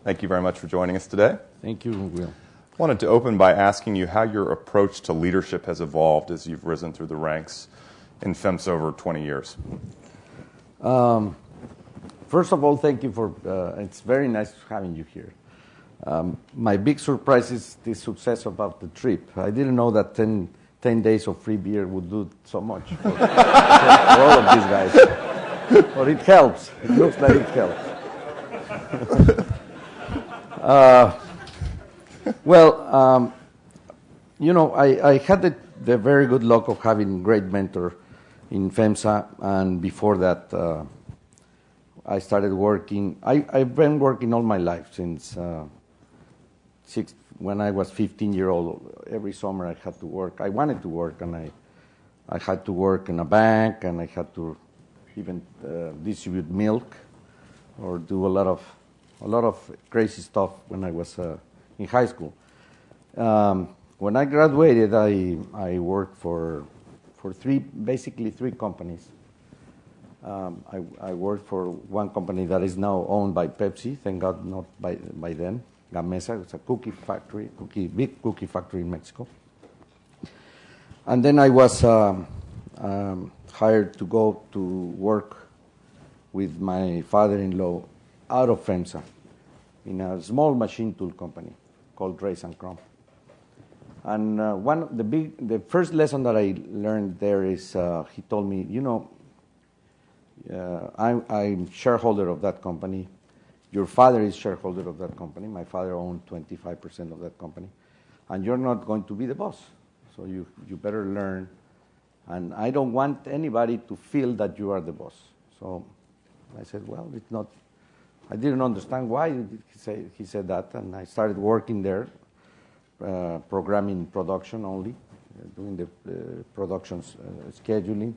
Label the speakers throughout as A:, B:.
A: Thank you very much for joining us today.
B: Thank you, Will.
A: I wanted to open by asking you how your approach to leadership has evolved as you've risen through the ranks in FEMSA over 20 years.
B: First of all, thank you for, it's very nice having you here. My big surprise is the success about the trip. I didn't know that 10 days of free beer would do so much for all of these guys. But it helps. It looks like it helps. I had the very good luck of having a great mentor in FEMSA, and before that, I started working. I've been working all my life since when I was 15-year-old. Every summer I had to work. I wanted to work, and I had to work in a bank, and I had to even distribute milk or do a lot of crazy stuff when I was in high school. When I graduated, I worked for basically three companies. I worked for one company that is now owned by Pepsi, thank God not by then, Gamesa. It's a big cookie factory in Mexico. And then I was hired to go to work with my father-in-law out of FEMSA in a small machine tool company called Race and Chrome. And the first lesson that I learned there is he told me, I'm shareholder of that company. Your father is shareholder of that company. My father owned 25% of that company. And you're not going to be the boss. So you better learn. And I don't want anybody to feel that you are the boss. So I said, well, it's not. I didn't understand why he said that. And I started working there, programming production only, doing the production scheduling,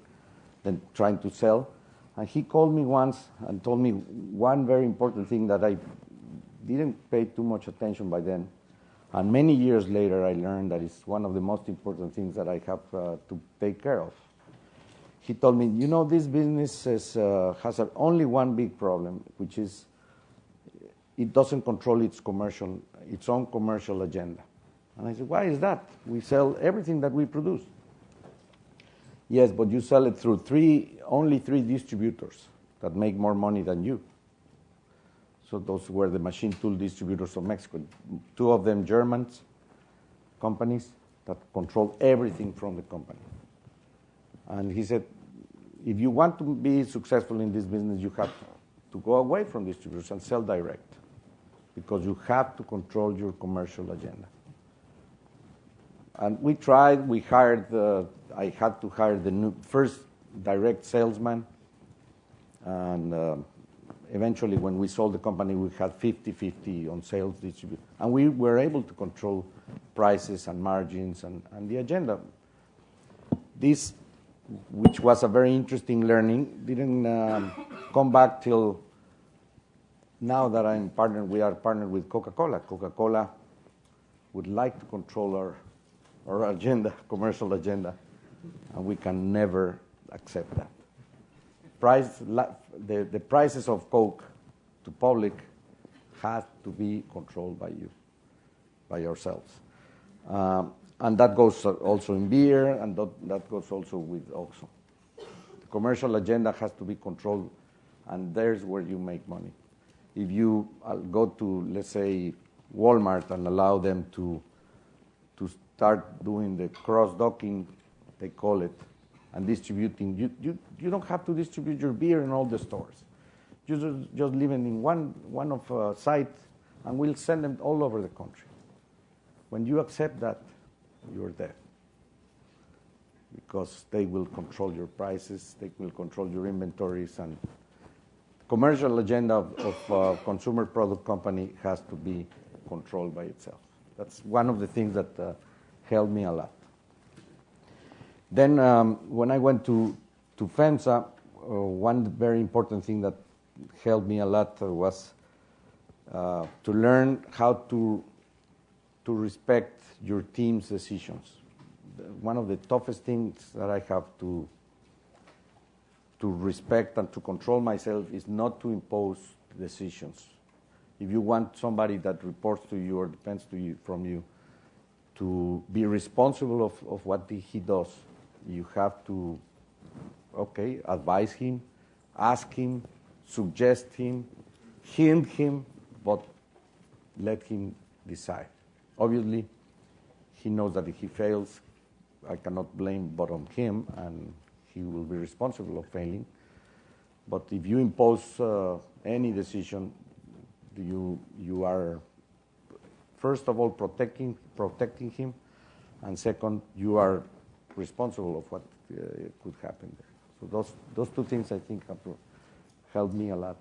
B: then trying to sell. And he called me once and told me one very important thing that I didn't pay too much attention by then. And many years later, I learned that it's one of the most important things that I have to take care of. He told me, this business has only one big problem, which is it doesn't control its own commercial agenda. And I said, why is that? We sell everything that we produce. Yes, but you sell it through only three distributors that make more money than you. So those were the machine tool distributors of Mexico. Two of them German companies that control everything from the company. And he said, if you want to be successful in this business, you have to go away from distributors and sell direct, because you have to control your commercial agenda. And we tried. I had to hire the first direct salesman. And eventually, when we sold the company, we had 50-50 on sales distribution. And we were able to control prices and margins and the agenda. This, which was a very interesting learning, didn't come back till now that we are partnered with Coca-Cola. Coca-Cola would like to control our agenda, commercial agenda, and we can never accept that. The prices of Coke to public have to be controlled by you, by yourselves. And that goes also in beer, and that goes also with OXXO. The commercial agenda has to be controlled, and there's where you make money. If you go to, let's say, Walmart and allow them to start doing the cross-docking, they call it, and distributing, you don't have to distribute your beer in all the stores. You just leave it in one of a site, and we'll send them all over the country. When you accept that, you're dead, because they will control your prices, they will control your inventories, and the commercial agenda of a consumer product company has to be controlled by itself. That's one of the things that helped me a lot. Then when I went to FEMSA, one very important thing that helped me a lot was to learn how to respect your team's decisions. One of the toughest things that I have to respect and to control myself is not to impose decisions. If you want somebody that reports to you or depends from you to be responsible of what he does, you have to, advise him, ask him, suggest him, hint him, but let him decide. Obviously, he knows that if he fails, I cannot blame but on him, and he will be responsible of failing. But if you impose any decision, you are, first of all, protecting him, and second, you are responsible of what could happen there. So those two things, I think, have helped me a lot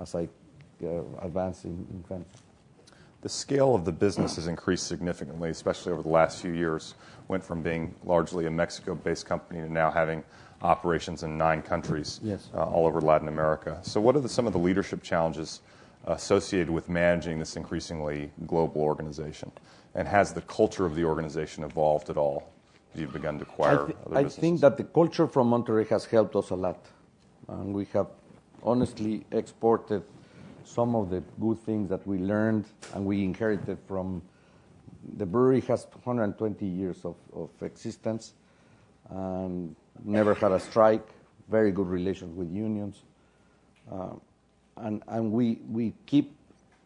B: as I advance in FEMSA.
A: The scale of the business has increased significantly, especially over the last few years. Went from being largely a Mexico-based company to now having operations in 9 countries,
B: yes,
A: all over Latin America. So what are some of the leadership challenges associated with managing this increasingly global organization? And has the culture of the organization evolved at all as you've begun to acquire other businesses?
B: I think that the culture from Monterrey has helped us a lot. And we have honestly exported some of the good things that we learned and we inherited from. The brewery has 120 years of existence and never had a strike, very good relations with unions. And we keep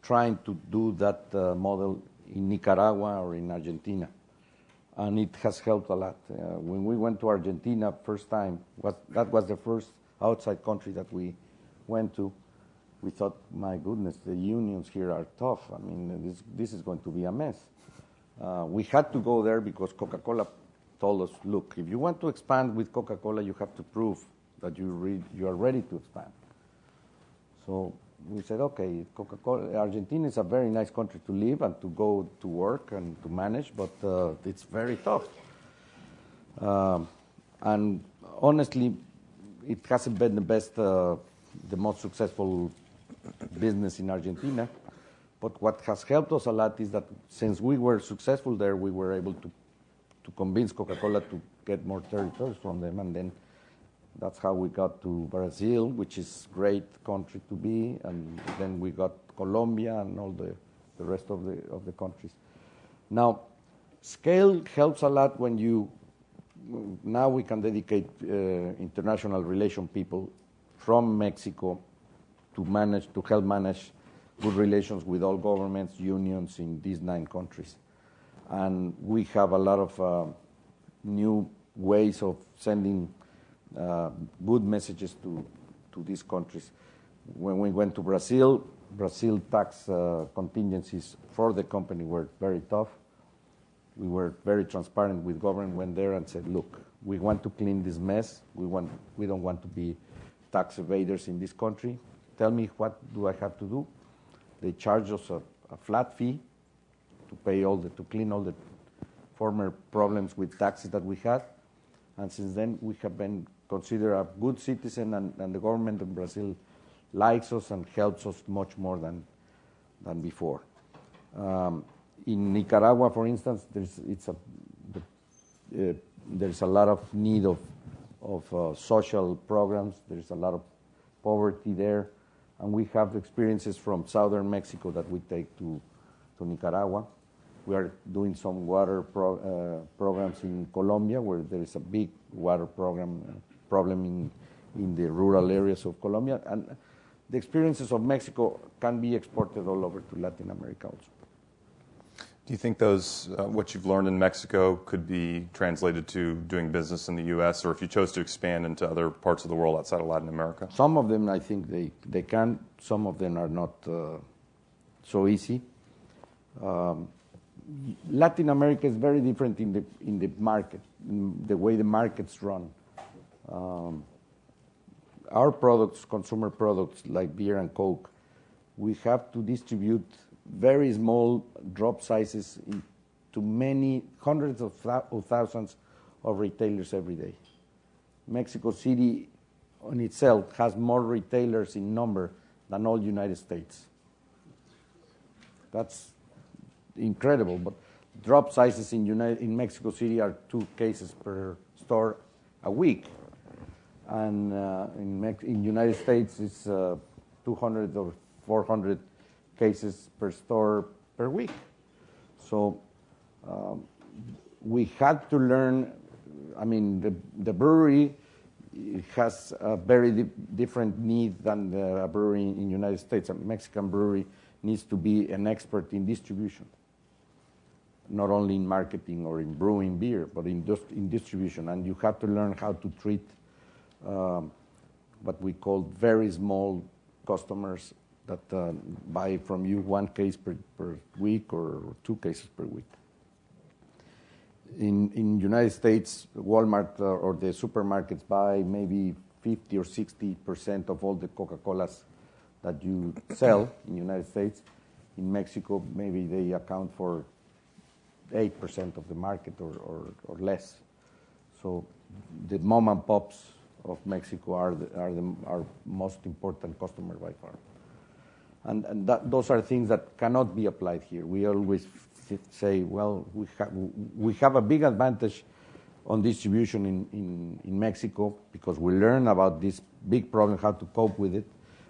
B: trying to do that model in Nicaragua or in Argentina. And it has helped a lot. When we went to Argentina first time, that was the first outside country that we went to. We thought, my goodness, the unions here are tough. I mean, this is going to be a mess. We had to go there because Coca-Cola told us, look, if you want to expand with Coca-Cola, you have to prove that you are ready to expand. So we said, okay, Coca-Cola, Argentina is a very nice country to live and to go to work and to manage, but it's very tough. And honestly, it hasn't been the most successful business in Argentina. But what has helped us a lot is that since we were successful there, we were able to convince Coca-Cola to get more territories from them, and then that's how we got to Brazil, which is a great country to be, and then we got Colombia and all the rest of the countries. Now, scale helps a lot when now we can dedicate international relation people from Mexico to help manage good relations with all governments, unions in these 9 countries. And we have a lot of new ways of sending good messages to these countries. When we went to Brazil tax contingencies for the company were very tough. We were very transparent with government, went there and said, look, we want to clean this mess. We don't want to be tax evaders in this country. Tell me, what do I have to do? They charge us a flat fee to clean all the former problems with taxes that we had. And since then, we have been considered a good citizen, and the government of Brazil likes us and helps us much more than before. In Nicaragua, for instance, there's a lot of need of social programs. There's a lot of poverty there, and we have experiences from southern Mexico that we take to Nicaragua. We are doing some water programs in Colombia, where there is a big water problem in the rural areas of Colombia. And the experiences of Mexico can be exported all over to Latin America also.
A: Do you think what you've learned in Mexico could be translated to doing business in the U.S., or if you chose to expand into other parts of the world outside of Latin America?
B: Some of them, I think they can. Some of them are not so easy. Latin America is very different in the market, in the way the markets run. Our products, consumer products like beer and Coke, we have to distribute very small drop sizes to many hundreds of thousands of retailers every day. Mexico City on itself has more retailers in number than all United States. That's incredible, but drop sizes in Mexico City are 2 cases per store a week, and in United States it's 200 or 400 cases per store per week. So we had to learn. I mean, the brewery has a very different need than a brewery in the United States. A Mexican brewery needs to be an expert in distribution, not only in marketing or in brewing beer, but in distribution. And you have to learn how to treat what we call very small customers that buy from you 1 case per week or 2 cases per week. In United States, Walmart or the supermarkets buy maybe 50 or 60% of all the Coca-Colas that you sell in the United States. In Mexico, maybe they account for 8% of the market or less. So the mom and pops of Mexico are our most important customer by far. And those are things that cannot be applied here. We always say, well, we have a big advantage on distribution in Mexico because we learn about this big problem, how to cope with it.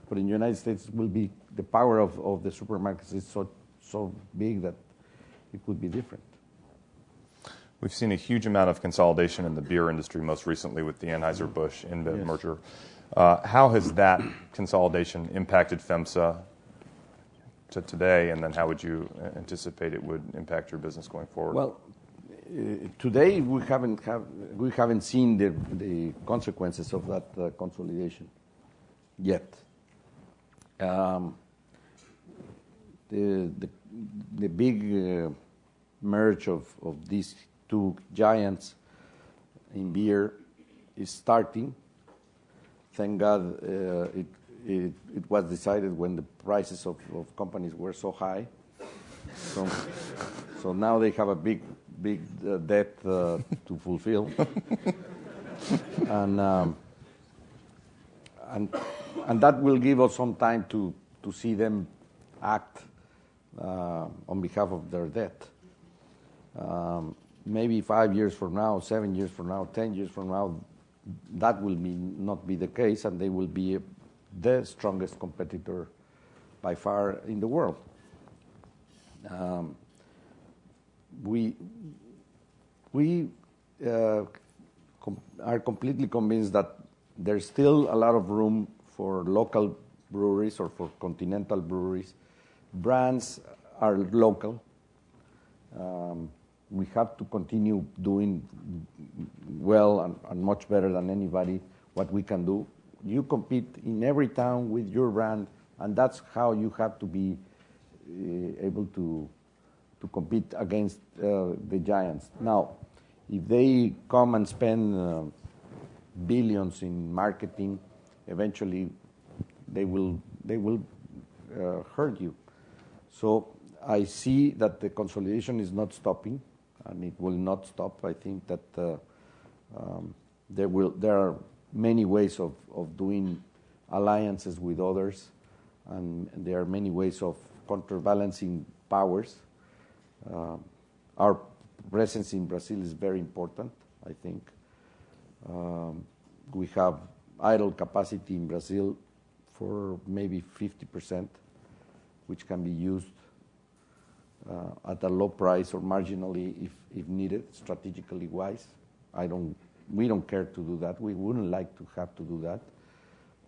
B: But in the United States, will be the power of the supermarkets is so big that it could be different.
A: We've seen a huge amount of consolidation in the beer industry, most recently with the Anheuser-Busch InBev merger. How has that consolidation impacted FEMSA to today, and then how would you anticipate it would impact your business going forward?
B: Well, today we haven't seen the consequences of that consolidation yet. The big merge of these two giants in beer is starting. Thank God it was decided when the prices of companies were so high. So now they have a big debt to fulfill. And that will give us some time to see them act on behalf of their debt. Maybe 5 years from now, 7 years from now, 10 years from now, that will not be the case, and they will be the strongest competitor by far in the world. We are completely convinced that there's still a lot of room for local breweries or for continental breweries. Brands are local. We have to continue doing well and much better than anybody what we can do. You compete in every town with your brand, and that's how you have to be able to compete against the giants. Now, if they come and spend billions in marketing, eventually they will hurt you. So I see that the consolidation is not stopping, and it will not stop. I think that there are many ways of doing alliances with others, and there are many ways of counterbalancing powers. Our presence in Brazil is very important, I think. We have idle capacity in Brazil for maybe 50%, which can be used at a low price or marginally if needed, strategically wise. We don't care to do that. We wouldn't like to have to do that.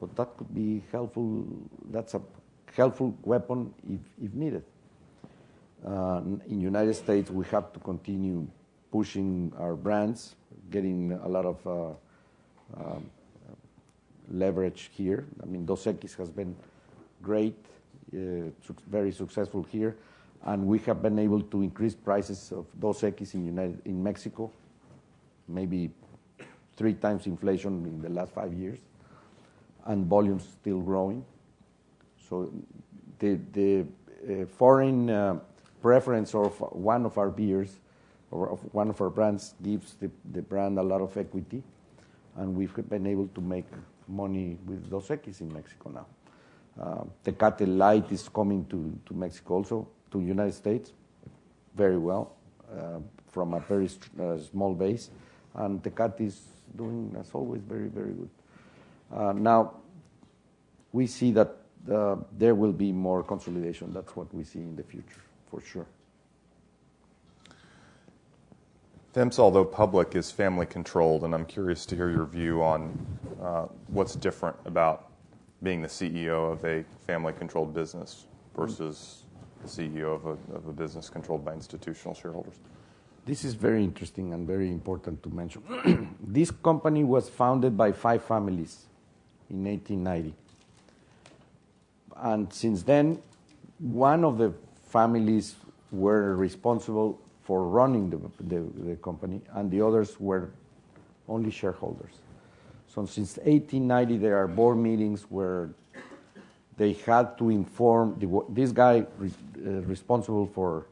B: But that could be helpful. That's a helpful weapon if needed. In the United States, we have to continue pushing our brands, getting a lot of leverage here. I mean, Dos Equis has been great, very successful here, and we have been able to increase prices of Dos Equis in Mexico, maybe 3 times inflation in the last 5 years, and volumes still growing. So the foreign preference of one of our beers or of one of our brands gives the brand a lot of equity, and we've been able to make money with Dos Equis in Mexico now. Tecate Light is coming to Mexico also, to the United States, very well, from a very small base, and Tecate is doing, as always, very, very good. Now, we see that there will be more consolidation. That's what we see in the future, for sure.
A: FEMSA, although public, is family-controlled, and I'm curious to hear your view on what's different about being the CEO of a family-controlled business versus the CEO of a business controlled by institutional shareholders.
B: This is very interesting and very important to mention. This company was founded by 5 families in 1890. And since then, one of the families were responsible for running the company, and the others were only shareholders. So since 1890, there are board meetings where they had to inform, this guy responsible for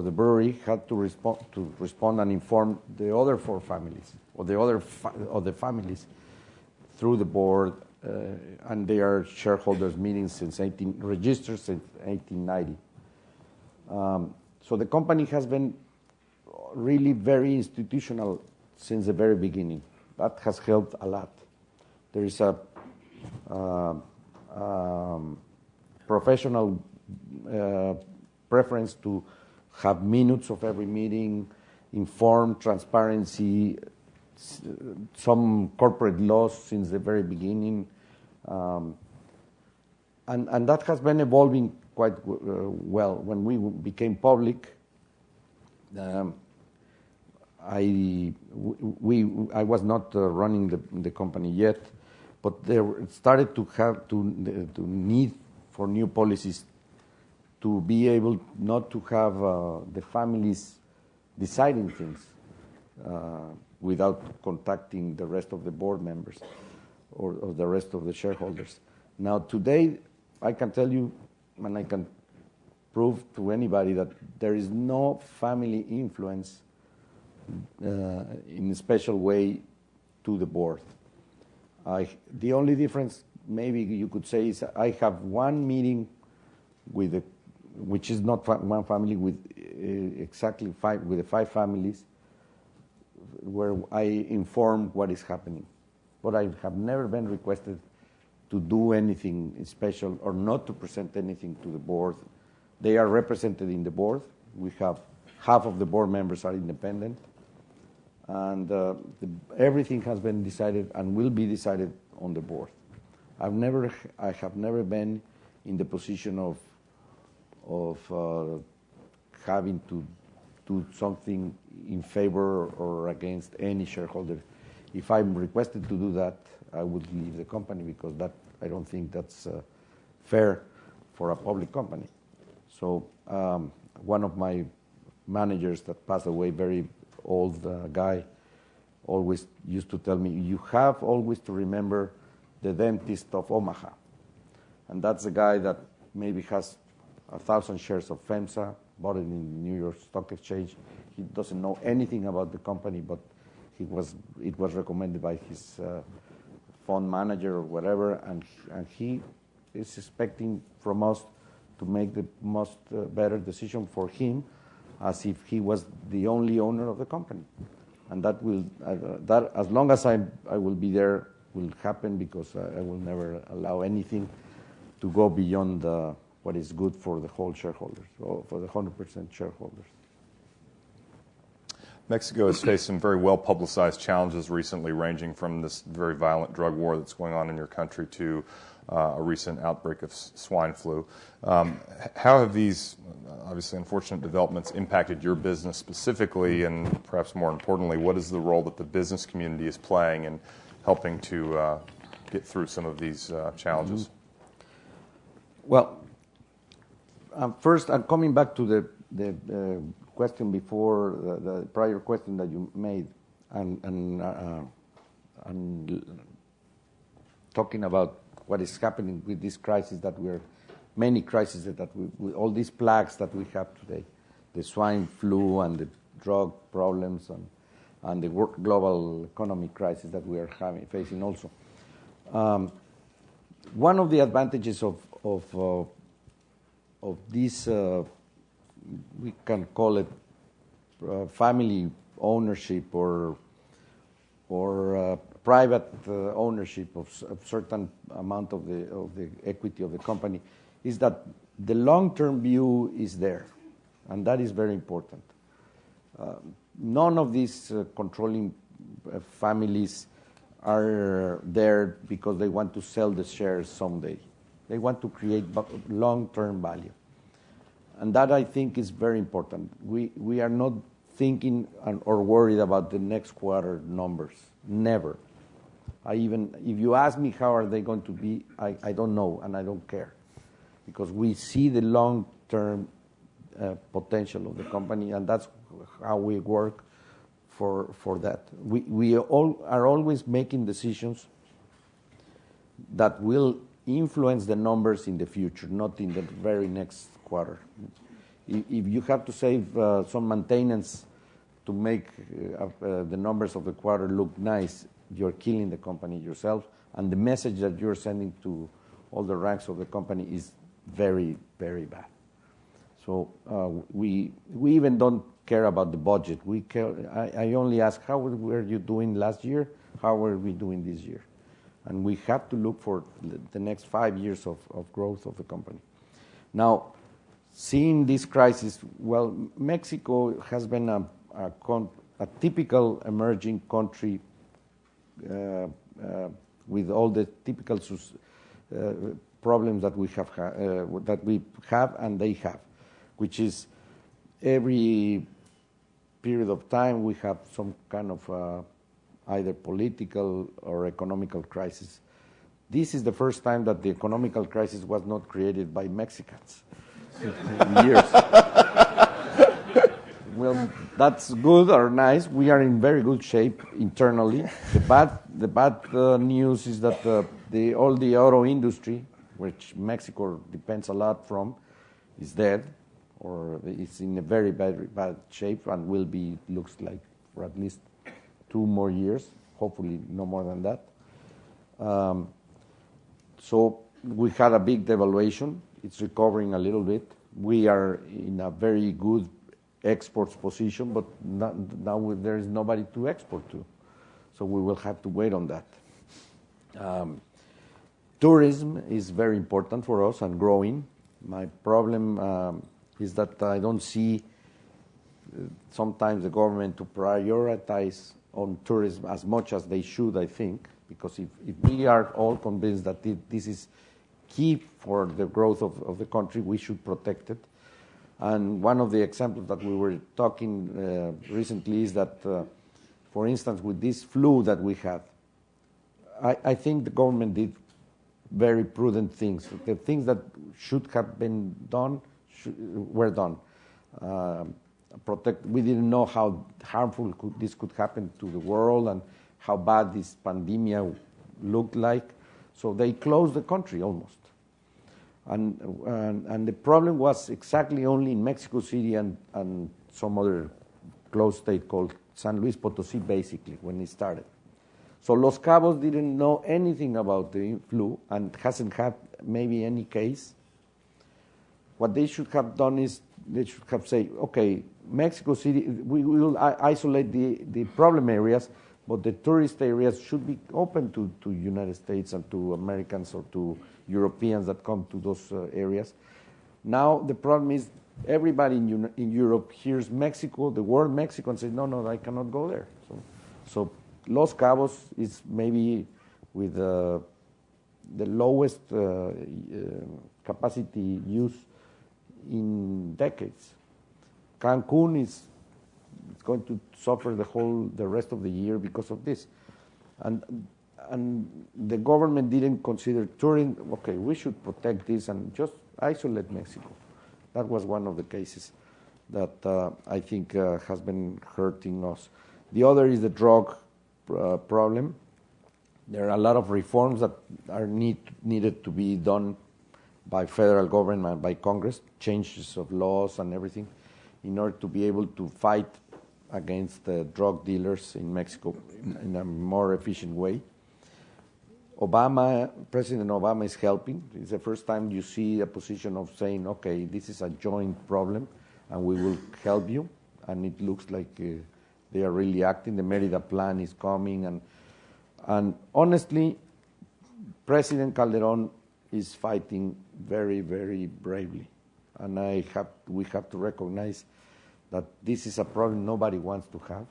B: the brewery had to respond and inform the other 4 families, or the families through the board, and they are shareholders meetings registered since 1890. So the company has been really very institutional since the very beginning. That has helped a lot. There is a professional preference to have minutes of every meeting, inform, transparency, some corporate laws since the very beginning. And that has been evolving quite well. When we became public, I was not running the company yet, but there started to have to need for new policies to be able not to have the families deciding things without contacting the rest of the board members or the rest of the shareholders. Now today, I can tell you, and I can prove to anybody that there is no family influence in a special way to the board. The only difference, maybe you could say, is I have one meeting which is not one family, with exactly 5 with the 5 families, where I inform what is happening. But I have never been requested to do anything special or not to present anything to the board. They are represented in the board. We have half of the board members are independent, and everything has been decided and will be decided on the board. I have never been in the position of having to do something in favor or against any shareholder. If I'm requested to do that, I would leave the company, because I don't think that's fair for a public company. So one of my managers that passed away, very old guy, always used to tell me, you have always to remember the dentist of Omaha. And that's the guy that maybe has 1,000 shares of FEMSA, bought it in the New York Stock Exchange. He doesn't know anything about the company, but it was recommended by his fund manager or whatever, and he is expecting from us to make the most better decision for him, as if he was the only owner of the company. And that will, that as long as I will be there, will happen, because I will never allow anything to go beyond what is good for the whole shareholders, or for the 100% shareholders.
A: Mexico has faced some very well-publicized challenges recently, ranging from this very violent drug war that's going on in your country to a recent outbreak of swine flu. How have these, obviously unfortunate developments, impacted your business specifically, and perhaps more importantly, what is the role that the business community is playing in helping to get through some of these challenges?
B: Well, first, I'm coming back to the question before, the prior question that you made, and talking about what is happening with this crisis many crises that with all these plagues that we have today, the swine flu and the drug problems and the global economic crisis that we are facing also. One of the advantages of this, we can call it family ownership or private ownership of certain amount of the equity of the company, is that the long-term view is there, and that is very important. None of these controlling families are there because they want to sell the shares someday. They want to create long-term value. And that, I think, is very important. We are not thinking or worried about the next quarter numbers. Never. If you ask me how are they going to be, I don't know, and I don't care. Because we see the long-term potential of the company, and that's how we work for that. We all are always making decisions that will influence the numbers in the future, not in the very next quarter. If you have to save some maintenance to make the numbers of the quarter look nice, you're killing the company yourself, and the message that you're sending to all the ranks of the company is very, very bad. So we even don't care about the budget. I only ask, how were you doing last year? How are we doing this year? And we have to look for the next 5 years of growth of the company. Now, seeing this crisis, well, Mexico has been a typical emerging country with all the typical problems that we have and they have, which is every period of time we have some kind of either political or economical crisis. This is the first time that the economical crisis was not created by Mexicans in years. Well, that's good or nice. We are in very good shape internally. The bad news is that all the auto industry, which Mexico depends a lot from, is dead, or it's in a very bad shape, and will be, looks like, for at least 2 more years, hopefully no more than that. So we had a big devaluation. It's recovering a little bit. We are in a very good exports position, but now there is nobody to export to. So we will have to wait on that. Tourism is very important for us and growing. My problem is that I don't see sometimes the government to prioritize on tourism as much as they should, I think, because if we are all convinced that this is key for the growth of the country, we should protect it. And one of the examples that we were talking recently is that, for instance, with this flu that we have, I think the government did very prudent things. The things that should have been done were done. We didn't know how harmful this could happen to the world and how bad this pandemic looked like. So they closed the country almost. And the problem was exactly only in Mexico City and some other closed state called San Luis Potosí, basically, when it started. So Los Cabos didn't know anything about the flu and hasn't had maybe any case. What they should have done is they should have said, okay, Mexico City, we will isolate the problem areas, but the tourist areas should be open to United States and to Americans or to Europeans that come to those areas. Now the problem is everybody in Europe hears Mexico, the word Mexico, and says, no, I cannot go there. So Los Cabos is maybe with the lowest capacity use in decades. Cancun is going to suffer the rest of the year because of this. And the government didn't consider touring, okay, we should protect this and just isolate Mexico. That was one of the cases that I think has been hurting us. The other is the drug problem. There are a lot of reforms that are needed to be done by federal government, by Congress, changes of laws and everything, in order to be able to fight against the drug dealers in Mexico in a more efficient way. President Obama is helping. It's the first time you see a position of saying, okay, this is a joint problem and we will help you. And it looks like they are really acting. The Merida plan is coming, and And honestly, President Calderon is fighting very, very bravely. And we have to recognize that this is a problem nobody wants to have.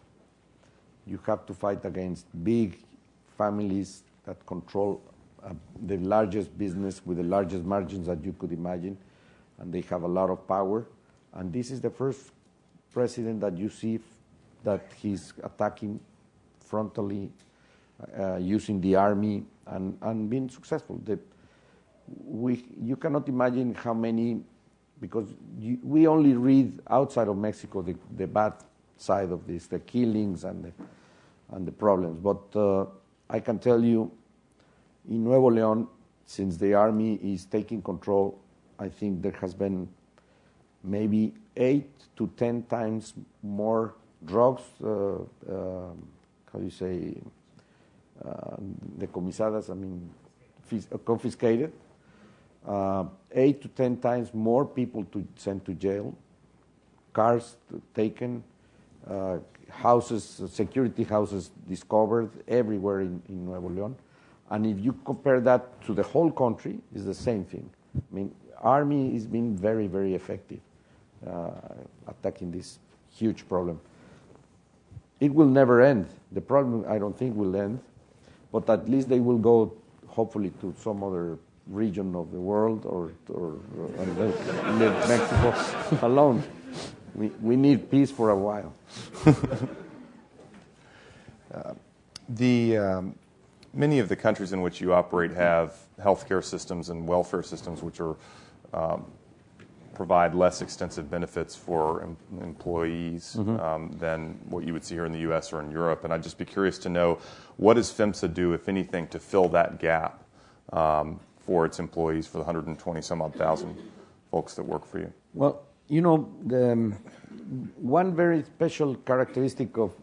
B: You have to fight against big families that control the largest business with the largest margins that you could imagine, and they have a lot of power. And this is the first president that you see that he's attacking frontally, using the army and being successful. You cannot imagine how many, because we only read outside of Mexico the bad side of this, the killings and the problems. But I can tell you, in Nuevo León, since the army is taking control, I think there has been maybe 8 to 10 times more drugs, decomisadas, confiscated, 8 to 10 times more people sent to jail, cars taken, houses, security houses discovered everywhere in Nuevo León. And if you compare that to the whole country, it's the same thing. Army is being very, very effective attacking this huge problem. It will never end. The problem, I don't think, will end, but at least they will go, hopefully, to some other region of the world or leave Mexico alone. We need peace for a while.
A: Many of the countries in which you operate have healthcare systems and welfare systems which are provide less extensive benefits for employees than what you would see here in the U.S. or in Europe. And I'd just be curious to know, what does FEMSA do, if anything, to fill that gap for its employees, for the 120-some-odd thousand folks that work for you?
B: Well, one very special characteristic of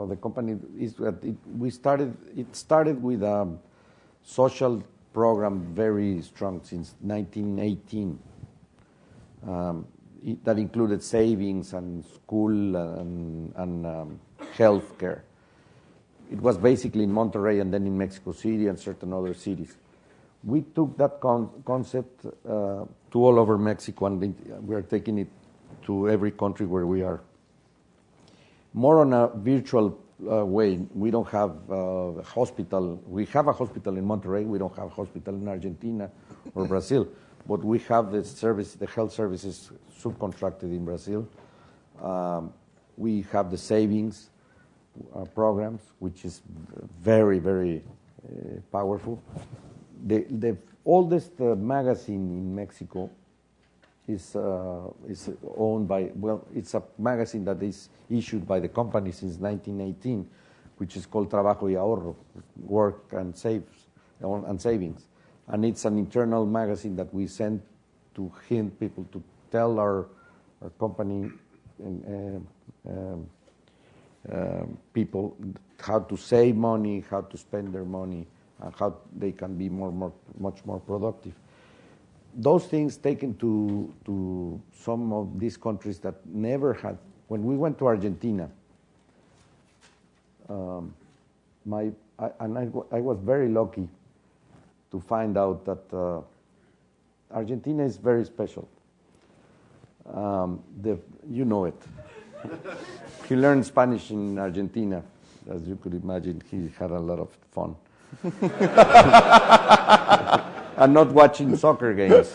B: the company is that it started with a social program very strong since 1918. That included savings and school and health care. It was basically in Monterrey and then in Mexico City and certain other cities. We took that concept to all over Mexico, and we are taking it to every country where we are. More on a virtual way. We don't have a hospital. We have a hospital in Monterrey. We don't have a hospital in Argentina or Brazil. But we have the health services subcontracted in Brazil. We have the savings programs, which is very, very powerful. The oldest magazine in Mexico is owned by, it's a magazine that is issued by the company since 1918, which is called Trabajo y Ahorro, Work and Savings. And it's an internal magazine that we send to hint people to tell our company people how to save money, how to spend their money, and how they can be much more productive. Those things taken to some of these countries that never had. When we went to Argentina, I was very lucky to find out that Argentina is very special. You know it. He learned Spanish in Argentina. As you could imagine, he had a lot of fun. And not watching soccer games.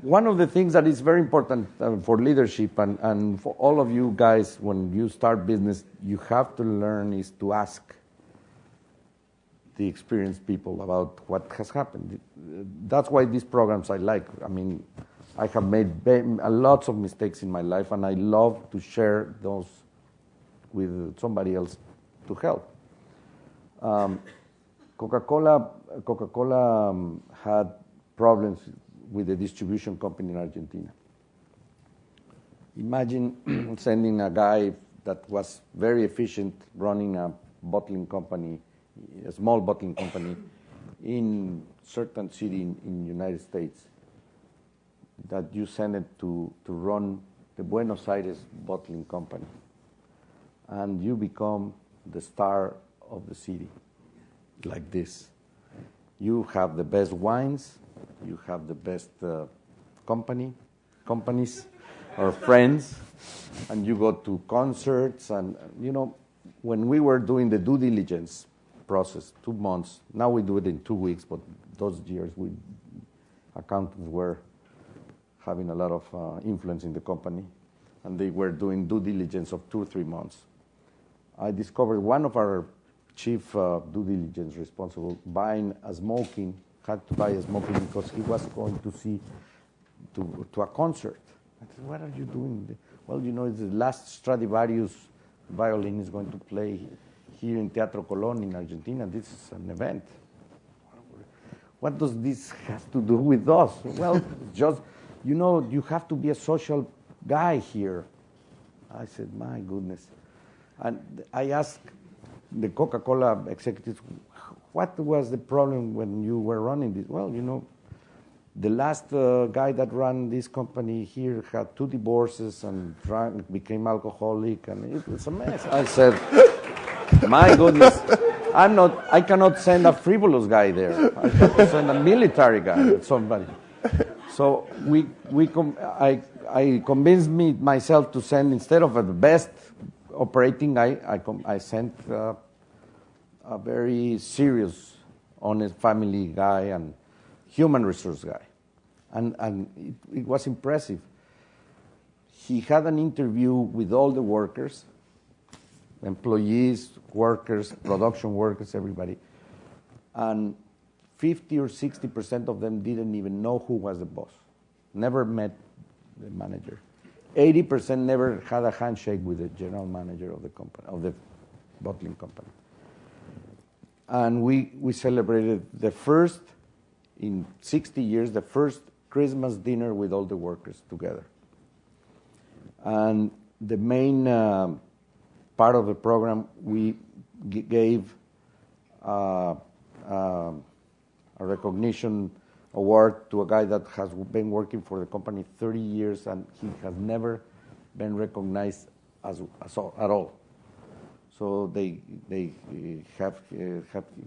B: One of the things that is very important for leadership and for all of you guys, when you start business, you have to learn is to ask the experienced people about what has happened. That's why these programs I like. I have made lots of mistakes in my life, and I love to share those with somebody else to help. Coca-Cola had problems with the distribution company in Argentina. Imagine sending a guy that was very efficient running a bottling company, a small bottling company, in certain city in United States, that you send it to run the Buenos Aires bottling company. and you become the star of the city, like this. You have the best wines, you have the best companies or friends, and you go to concerts. And, when we were doing the due diligence process, 2 months, now we do it in 2 weeks, but those years accountants were having a lot of influence in the company, and they were doing due diligence of 2 or 3 months. I discovered one of our chief due diligence responsible had to buy a smoking because he was going to see to a concert. I said, what are you doing? Well, it's the last Stradivarius violin is going to play here in Teatro Colón in Argentina. This is an event. What does this have to do with us? Well, just, you have to be a social guy here. I said, my goodness. And I asked the Coca-Cola executives, what was the problem when you were running this? Well, the last guy that ran this company here had 2 divorces and became alcoholic, and it was a mess. I said, my goodness, I cannot send a frivolous guy there. I have to send a military guy, somebody. So I convinced myself to send, instead of the best operating guy, I sent a very serious, honest family guy and human resource guy. And it was impressive. He had an interview with all the workers, employees, workers, production workers, everybody. And 50 or 60% of them didn't even know who was the boss, never met the manager. 80% never had a handshake with the general manager of the company, of the bottling company. And we celebrated in 60 years, the first Christmas dinner with all the workers together. And the main part of the program, we gave a recognition award to a guy that has been working for the company 30 years, and he has never been recognized at all. So they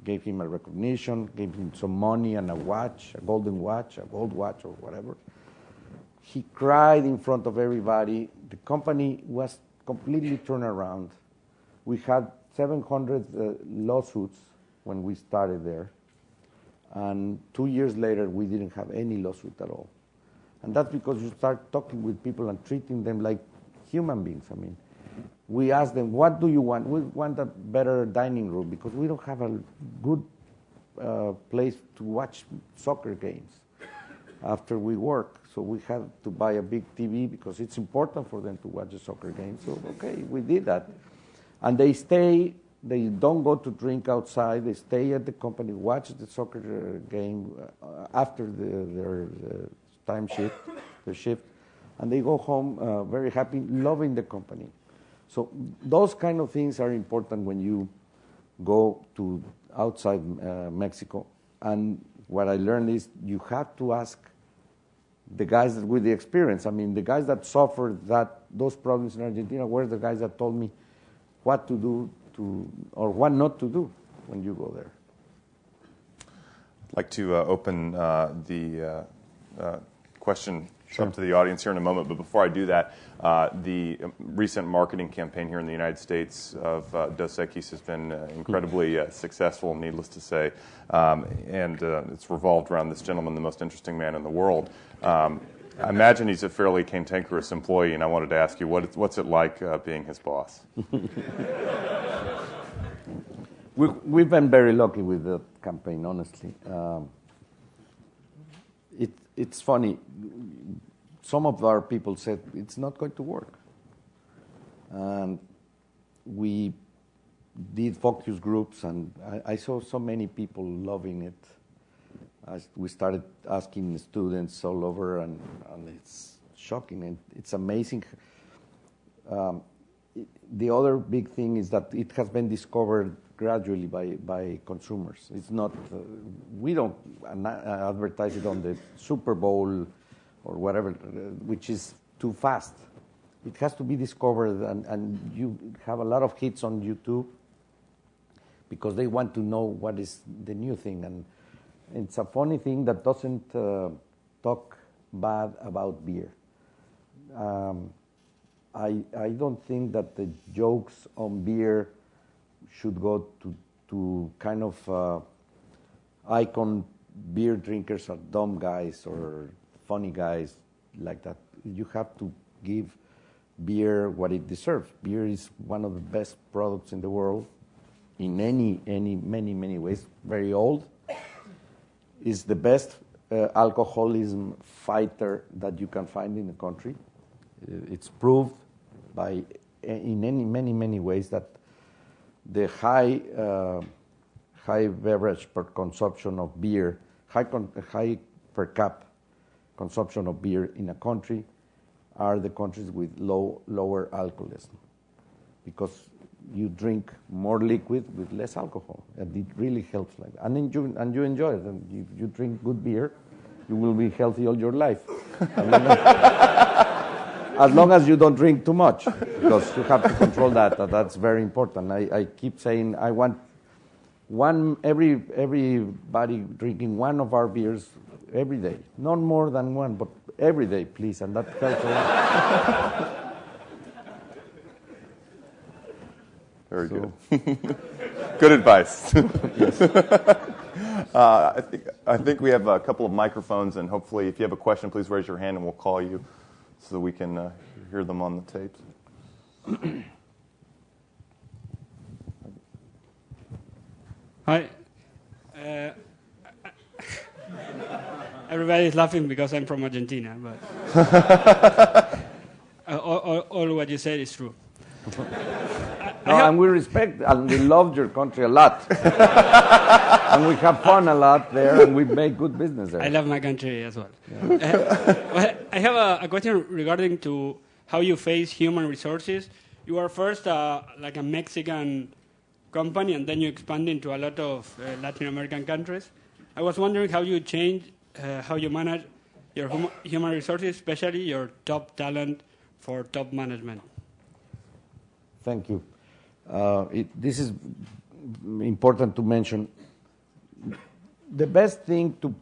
B: gave him a recognition, gave him some money and a watch, a golden watch, a gold watch, or whatever. He cried in front of everybody. The company was completely turned around. We had 700 lawsuits when we started there. And 2 years later, we didn't have any lawsuit at all. And that's because you start talking with people and treating them like human beings. I mean, we ask them, what do you want? We want a better dining room because we don't have a good place to watch soccer games after we work. So we had to buy a big TV because it's important for them to watch a soccer game. So, okay, we did that. And they stay. They don't go to drink outside. They stay at the company, watch the soccer game after their time shift, their shift, and they go home very happy, loving the company. So those kind of things are important when you go to outside Mexico. And what I learned is you have to ask the guys with the experience. I mean, the guys that suffered those problems in Argentina were the guys that told me what to do or what not to do when you go there.
A: I'd like to open the question up to the audience here in a moment, but before I do that, the recent marketing campaign here in the United States of Dos Equis has been incredibly successful, needless to say, and it's revolved around this gentleman, the most interesting man in the world. I imagine he's a fairly cantankerous employee, and I wanted to ask you, what's it like being his boss?
B: We've been very lucky with the campaign, honestly. It's funny. Some of our people said it's not going to work. And we did focus groups, and I saw so many people loving it. We started asking students all over, and it's shocking, and it's amazing. The other big thing is that it has been discovered gradually by consumers. It's not, we don't advertise it on the Super Bowl or whatever, which is too fast. it has to be discovered, and you have a lot of hits on YouTube because they want to know what is the new thing. And it's a funny thing that doesn't talk bad about beer. I don't think that the jokes on beer should go to kind of icon beer drinkers are dumb guys or funny guys like that. You have to give beer what it deserves. Beer is one of the best products in the world in many ways. Very old. Is the best alcoholism fighter that you can find in the country. It's proved in many ways that the high beverage per consumption of beer, high per cap consumption of beer in a country are the countries with lower alcoholism, because you drink more liquid with less alcohol, and it really helps like that. And you enjoy it. And if you drink good beer, you will be healthy all your life. As long as you don't drink too much, because you have to control that. That's very important. I keep saying I want everybody drinking one of our beers every day, not more than one, but every day, please, and that helps a lot.
A: Very good. Good advice.
B: Yes.
A: I think we have a couple of microphones, and hopefully, if you have a question, please raise your hand, and we'll call you so that we can hear them on the tapes.
C: Hi. Everybody's laughing because I'm from Argentina, but all what you said is true.
B: And we respect and we love your country a lot. And we have fun a lot there, and we make good business there.
C: I love my country as well. Yeah. I have a question regarding to how you face human resources. You are first like a Mexican company, and then you expand into a lot of Latin American countries. I was wondering how you change, how you manage your human resources, especially your top talent for top management.
B: Thank you. This is important to mention. The best thing to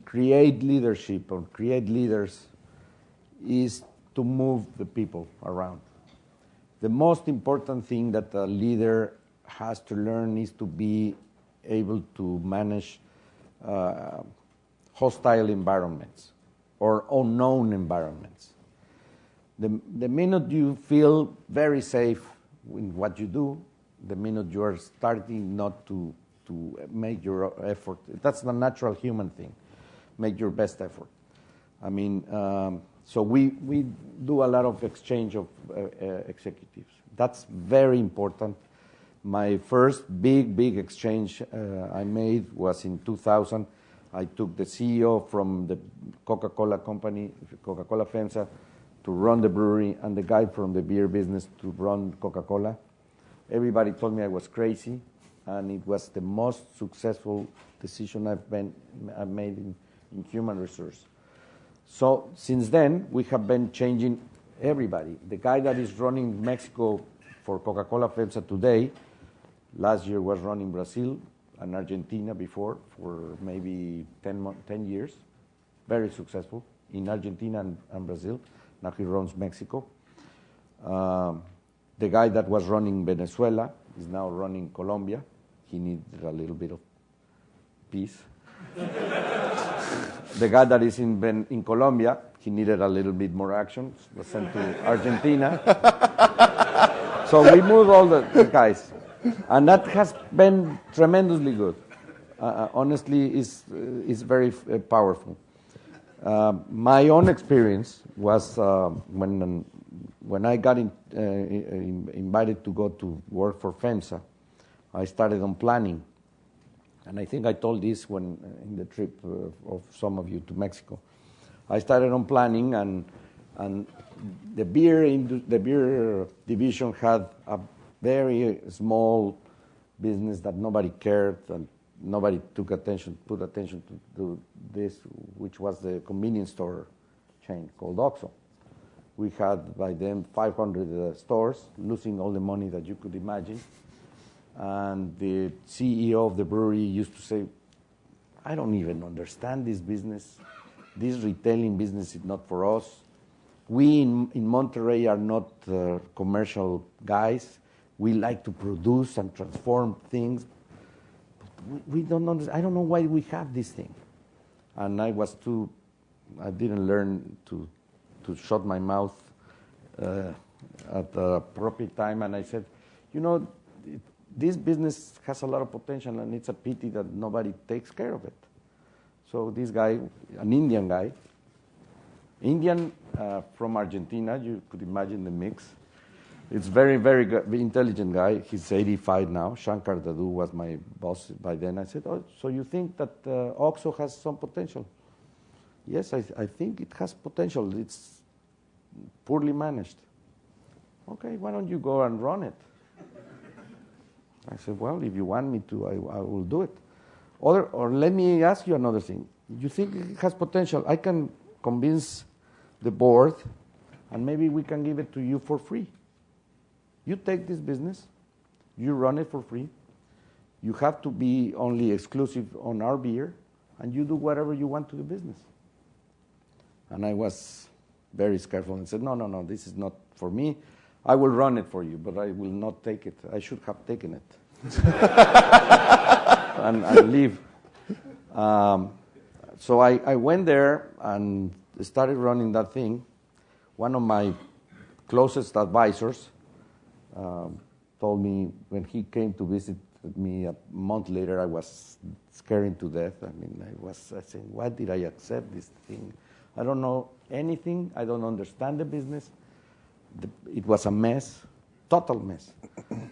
B: create leadership or create leaders is to move the people around. The most important thing that a leader has to learn is to be able to manage hostile environments or unknown environments. The minute you feel very safe in what you do, the minute you are starting not to make your effort, that's the natural human thing, make your best effort. I mean, so we do a lot of exchange of executives. That's very important. My first big exchange I made was in 2000. I took the CEO from the Coca-Cola company, Coca-Cola FEMSA, to run the brewery, and the guy from the beer business to run Coca-Cola. Everybody told me I was crazy, and it was the most successful decision I've made in human resource. So since then, we have been changing everybody. The guy that is running Mexico for Coca-Cola FEMSA today, last year was running Brazil and Argentina before for maybe 10 years, very successful in Argentina and Brazil. Now he runs Mexico. The guy that was running Venezuela is now running Colombia. He needs a little bit of peace. The guy that is in Colombia, he needed a little bit more action. Was sent to Argentina. So we moved all the guys. And that has been tremendously good. Honestly, it's very powerful. My own experience was when I got invited to go to work for FEMSA, I started on planning. And I think I told this when in the trip of some of you to Mexico. I started on planning, and the beer division had a very small business that nobody cared, and nobody put attention to this, which was the convenience store chain called OXXO. We had by then 500 stores, losing all the money that you could imagine. And the CEO of the brewery used to say, I don't even understand this business. This retailing business is not for us. We in Monterrey are not commercial guys. We like to produce and transform things. We don't understand. I don't know why we have this thing. And I didn't learn to shut my mouth at the appropriate time. And I said, this business has a lot of potential, and it's a pity that nobody takes care of it. So this guy, an Indian guy, from Argentina, you could imagine the mix. It's very, very good, intelligent guy. He's 85 now. Shankar Dadu was my boss by then. I said, oh, so you think that OXXO has some potential? Yes, I think it has potential. It's poorly managed. Okay, why don't you go and run it? I said, well, if you want me to, I will do it. Or let me ask you another thing. You think it has potential? I can convince the board, and maybe we can give it to you for free. You take this business, you run it for free, you have to be only exclusive on our beer, and you do whatever you want to the business. And I was very careful and said, no, this is not for me. I will run it for you, but I will not take it. I should have taken it and leave. So I went there and started running that thing. One of my closest advisors told me when he came to visit me a month later, I was scaring to death. I mean, I was saying, why did I accept this thing? I don't know anything. I don't understand the business. It was a mess, total mess.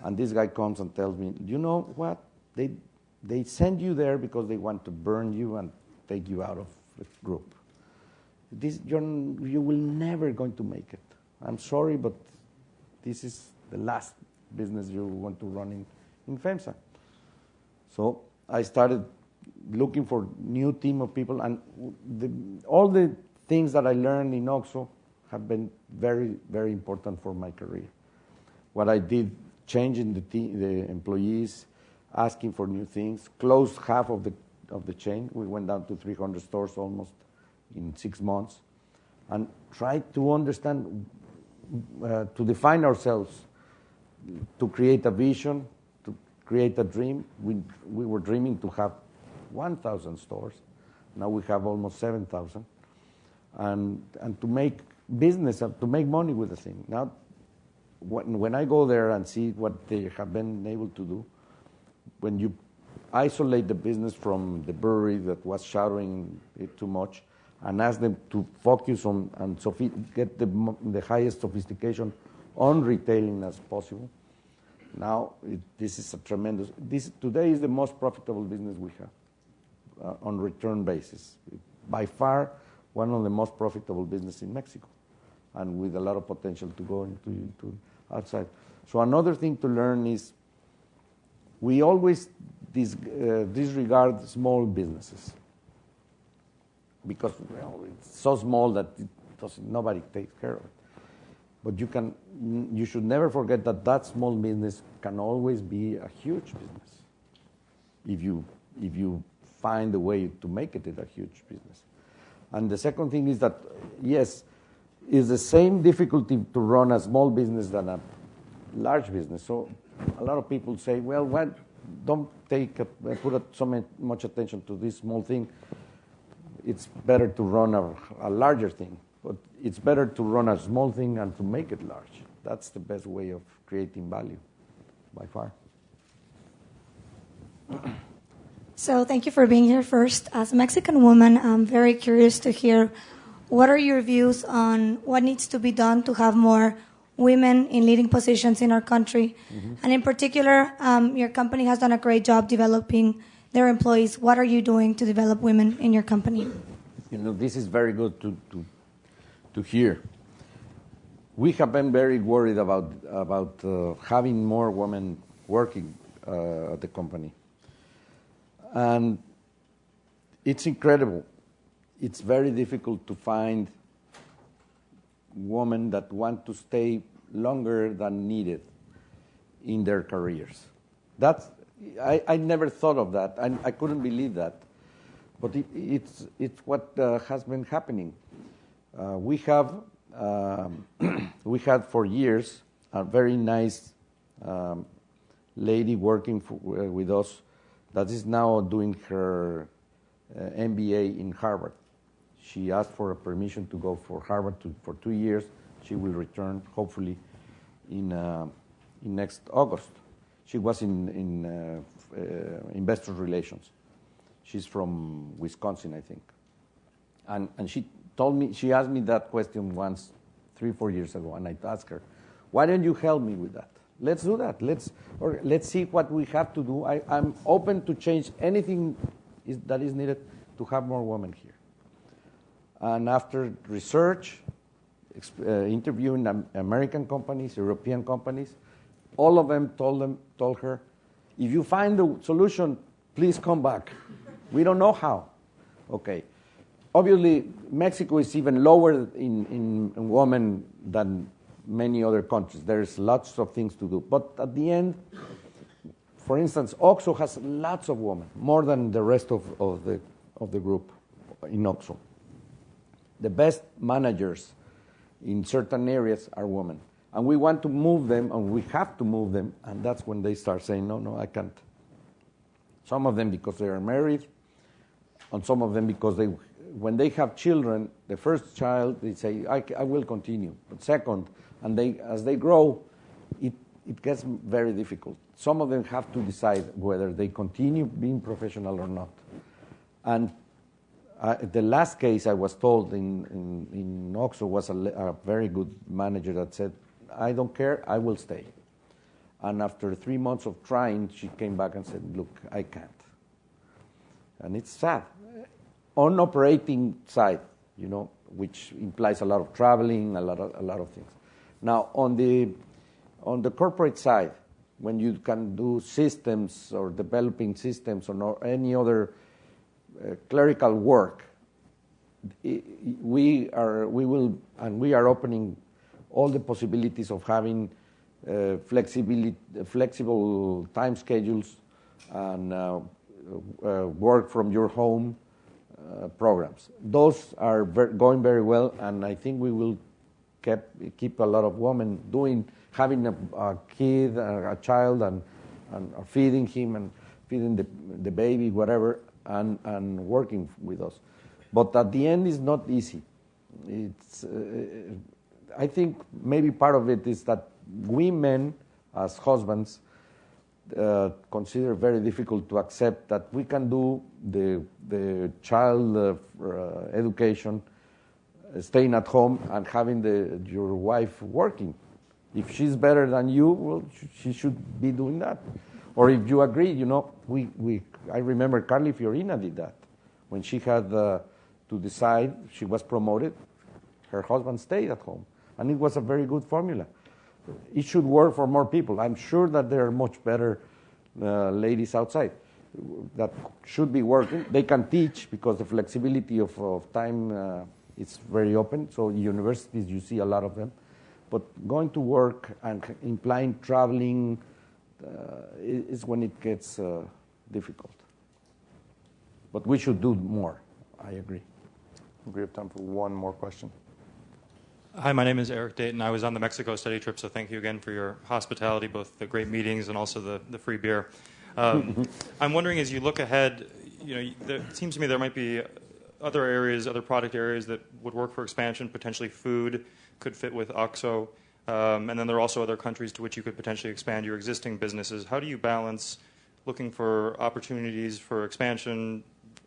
B: And this guy comes and tells me, you know what? They send you there because they want to burn you and take you out of the group. You will never going to make it. I'm sorry, but this is the last business you want to run in FEMSA. So I started looking for new team of people, and all the things that I learned in OXXO have been very, very important for my career. What I did, changing the employees, asking for new things, closed half of the chain. We went down to 300 stores almost in 6 months, and tried to understand, to define ourselves, to create a vision, to create a dream. We were dreaming to have 1,000 stores. Now we have almost 7,000. And to make business, to make money with the thing. Now, when I go there and see what they have been able to do, when you isolate the business from the brewery that was shadowing it too much, and ask them to focus on and get the highest sophistication on retailing as possible. Now, this is a tremendous. This today is the most profitable business we have on return basis. By far, one of the most profitable business in Mexico, and with a lot of potential to go into outside. So another thing to learn is we always disregard small businesses because it's so small that nobody takes care of it. But you should never forget that small business can always be a huge business if you find a way to make it a huge business. And the second thing is that, yes, it's the same difficulty to run a small business than a large business. So a lot of people say, well, don't put so much attention to this small thing. It's better to run a larger thing. But it's better to run a small thing and to make it large. That's the best way of creating value, by far.
D: So thank you for being here first. As a Mexican woman, I'm very curious to hear what are your views on what needs to be done to have more women in leading positions in our country. Mm-hmm. And in particular, your company has done a great job developing their employees. What are you doing to develop women in your company?
B: This is very good to hear. We have been very worried about having more women working at the company. And it's incredible. It's very difficult to find women that want to stay longer than needed in their careers. I never thought of that. I couldn't believe that. But it's what has been happening. We had for years a very nice lady working with us that is now doing her MBA in Harvard. She asked for a permission to go for Harvard for 2 years. She will return hopefully in next August. She was in investor relations. She's from Wisconsin, I think. And she asked me that question once, 3-4 years ago, and I asked her, why don't you help me with that? Let's do that. Let's see what we have to do. I'm open to change anything that is needed to have more women here. And after research, interviewing American companies, European companies, all of them told her, if you find the solution, please come back. We don't know how. Okay. Obviously, Mexico is even lower in women than many other countries. There's lots of things to do. But at the end, for instance, OXXO has lots of women, more than the rest of the group in OXXO. The best managers in certain areas are women. And we want to move them, and we have to move them, and that's when they start saying, no, I can't. Some of them because they are married, and some of them because when they have children, the first child, they say, I will continue. But second, and as they grow, it gets very difficult. Some of them have to decide whether they continue being professional or not. And the last case I was told in OXXO was a very good manager that said, I don't care, I will stay. And after 3 months of trying, she came back and said, look, I can't. And it's sad. On operating side, which implies a lot of traveling, a lot of things. Now, on the corporate side, when you can do systems or developing systems or any other clerical work, we are opening all the possibilities of having flexible time schedules and work from your home programs. Those are going very well, and I think we will keep a lot of women having a kid, a child, and feeding him and feeding the baby, whatever, and working with us. But at the end, it's not easy. I think maybe part of it is that women, as husbands, consider very difficult to accept that we can do the child education, staying at home and having your wife working. If she's better than you, well, she should be doing that. Or if you agree, I remember Carly Fiorina did that. When she had to decide, she was promoted, her husband stayed at home. And it was a very good formula. It should work for more people. I'm sure that there are much better ladies outside that should be working. They can teach because the flexibility of time is very open. So universities, you see a lot of them. But going to work and implying traveling is when it gets difficult. But we should do more. I agree.
A: We have time for one more question.
E: Hi, my name is Eric Dayton. I was on the Mexico study trip, so thank you again for your hospitality, both the great meetings and also the free beer. I'm wondering, as you look ahead, it seems to me there might be other areas, other product areas that would work for expansion. Potentially food could fit with OXXO. And then there are also other countries to which you could potentially expand your existing businesses. How do you balance looking for opportunities for expansion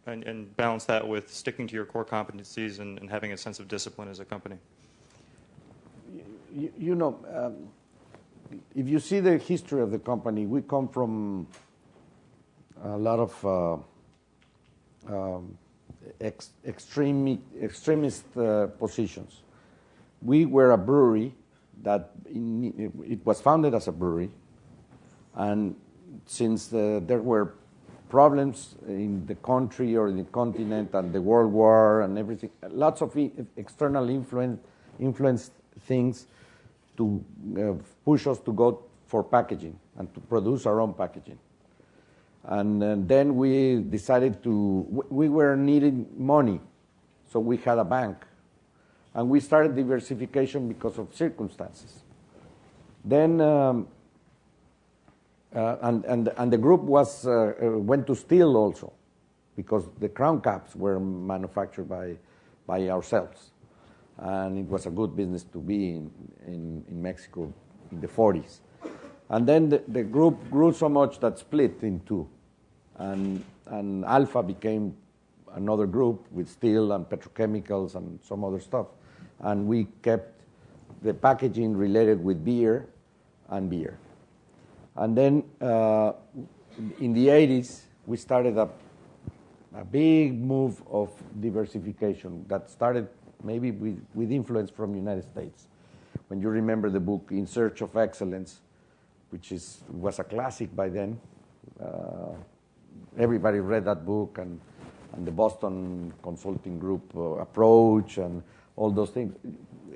E: and balance that with sticking to your core competencies and having a sense of discipline as a company?
B: If you see the history of the company, we come from a lot of extremist positions. We were a brewery it was founded as a brewery, and since there were problems in the country or in the continent and the World War and everything, lots of external influence influenced things to push us to go for packaging and to produce our own packaging. And then we decided we were needing money, so we had a bank. And we started diversification because of circumstances. Then, and the group went to steel also, because the crown caps were manufactured by ourselves. And it was a good business to be in Mexico in the 40s. And then the group grew so much that split in two. And Alpha became another group with steel and petrochemicals and some other stuff. And we kept the packaging related with beer and beer. And then in the 80s, we started a big move of diversification that started maybe with influence from the United States. When you remember the book In Search of Excellence, which was a classic by then, everybody read that book, and the Boston Consulting Group approach and all those things.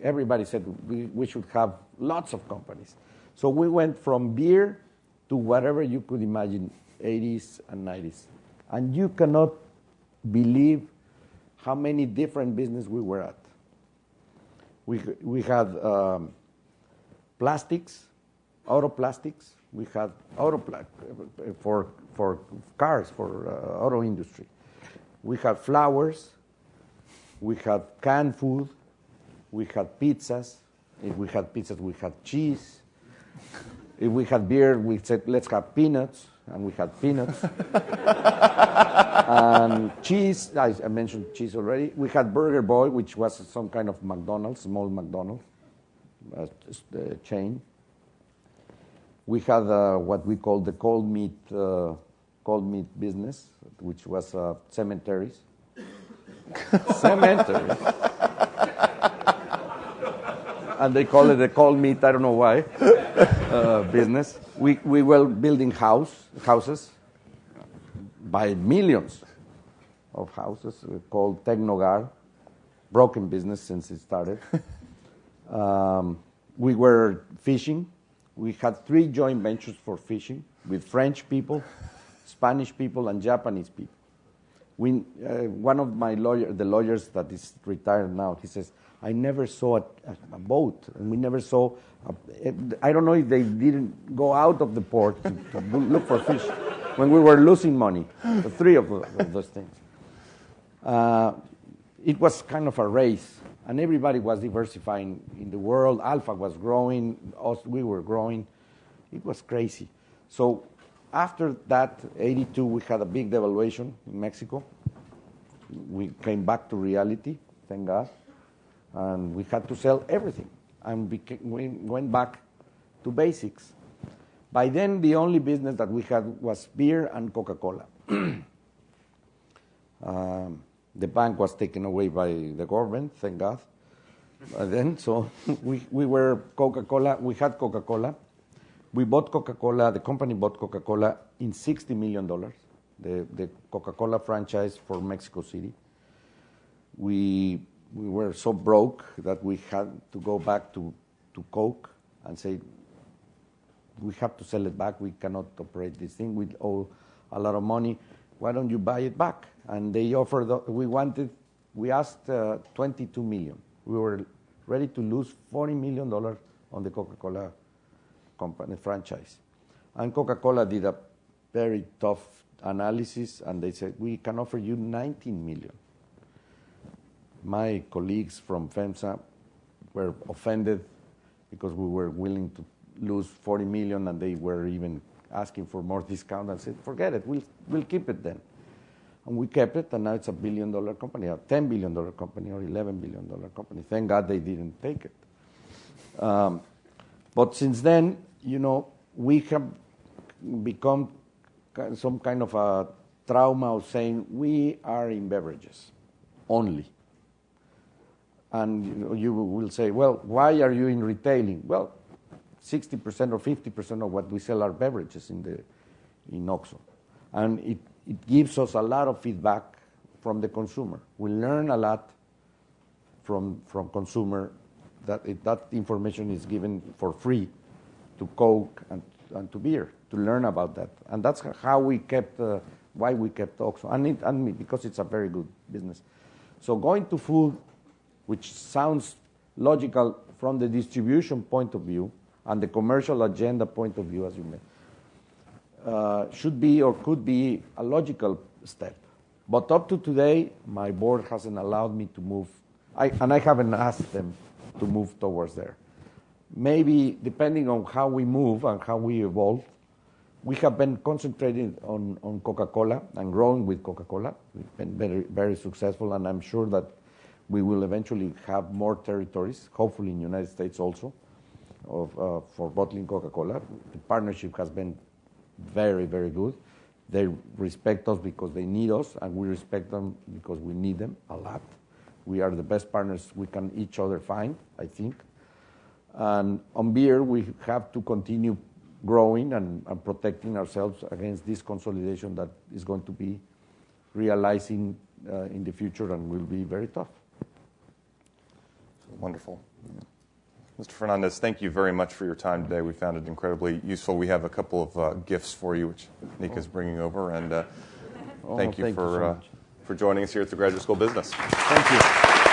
B: Everybody said we should have lots of companies. So we went from beer to whatever you could imagine, 80s and 90s. And you cannot believe how many different businesses we were at. We had plastics, auto plastics. We had for cars, for auto industry. We had flowers. We had canned food. We had pizzas. If we had pizzas, we had cheese. If we had beer, we said, let's have peanuts. And we had peanuts. And cheese, I mentioned cheese already. We had Burger Boy, which was some kind of McDonald's, small McDonald's chain. We had what we call the cold meat business, which was cemeteries. Cemeteries. And they call it the cold meat, I don't know why, business. We were building houses by millions of houses called Technogar, broken business since it started. We were fishing. We had 3 joint ventures for fishing with French people, Spanish people, and Japanese people. One of the lawyers that is retired now, he says, I never saw a boat, and we never saw, I don't know if they didn't go out of the port to look for fish when we were losing money, the 3 of those things. It was kind of a race, and everybody was diversifying in the world. Alpha was growing, we were growing. It was crazy. So after that, 82, we had a big devaluation in Mexico. We came back to reality, thank God. And we had to sell everything. And we went back to basics. By then, the only business that we had was beer and Coca-Cola. The bank was taken away by the government, thank God. Then, so we were Coca-Cola. We had Coca-Cola. We bought Coca-Cola. The company bought Coca-Cola in $60 million, the Coca-Cola franchise for Mexico City. We were so broke that we had to go back to Coke and say, we have to sell it back. We cannot operate this thing. We owe a lot of money. Why don't you buy it back? And they offered, we asked $22 million. We were ready to lose $40 million on the Coca-Cola company franchise. And Coca-Cola did a very tough analysis, and they said, we can offer you $19 million. My colleagues from FEMSA were offended because we were willing to lose $40 million, and they were even asking for more discount, and said, forget it, we'll keep it then. And we kept it, and now it's $1 billion company, a $10 billion company, or $11 billion company. Thank God they didn't take it. But since then, we have become some kind of a trauma of saying we are in beverages only. And you will say, well, why are you in retailing? Well, 60% or 50% of what we sell are beverages in OXXO. And it gives us a lot of feedback from the consumer. We learn a lot from consumer that information is given for free to Coke and to beer, to learn about that. And that's how we kept, why we kept OXXO, and because it's a very good business. So going to food, which sounds logical from the distribution point of view and the commercial agenda point of view, as you may, should be or could be a logical step. But up to today, my board hasn't allowed me to move, and I haven't asked them to move towards there. Maybe depending on how we move and how we evolve, we have been concentrating on Coca-Cola and growing with Coca-Cola. We've been very, very successful, and I'm sure that we will eventually have more territories, hopefully in the United States also, for bottling Coca-Cola. The partnership has been very, very good. They respect us because they need us, and we respect them because we need them a lot. We are the best partners we can each other find, I think. And on beer, we have to continue growing and protecting ourselves against this consolidation that is going to be realizing in the future and will be very tough.
A: Wonderful. Mr. Fernandez, thank you very much for your time today. We found it incredibly useful. We have a couple of gifts for you, which Nika's bringing over, and thank you for joining us here at the Graduate School of Business.
B: Thank you.